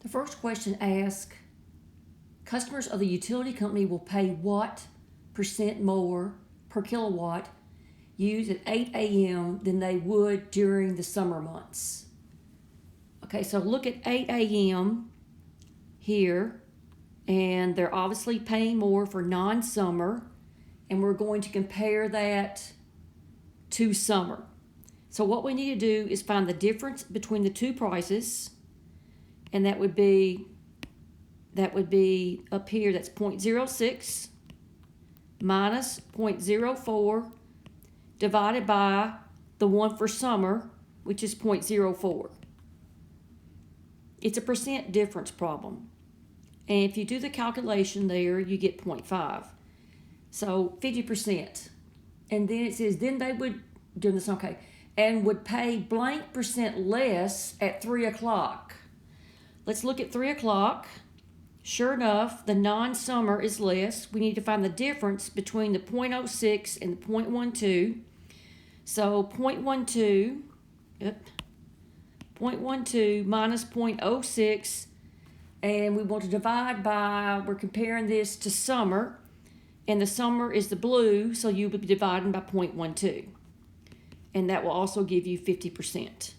The first question asks, customers of the utility company will pay what % more per kilowatt used at 8 a.m. than they would during the summer months. Okay, so look at 8 a.m. here, and they're obviously paying more for non-summer, and we're going to compare that to summer. So what we need to do is find the difference between the two prices, and that would be up here, that's 0.06 minus 0.04 divided by the one for summer, which is 0.04. It's a % difference problem. And if you do the calculation there, you get 0.5. So 50%. And then it says, then they would, doing this, okay, and would pay blank % less at 3 o'clock. Let's look at 3 o'clock. Sure enough, the non-summer is less. We need to find the difference between the 0.06 and the 0.12. So 0.12 minus 0.06, and we want to divide by, we're comparing this to summer, and the summer is the blue, so you would be dividing by 0.12. And that will also give you 50%.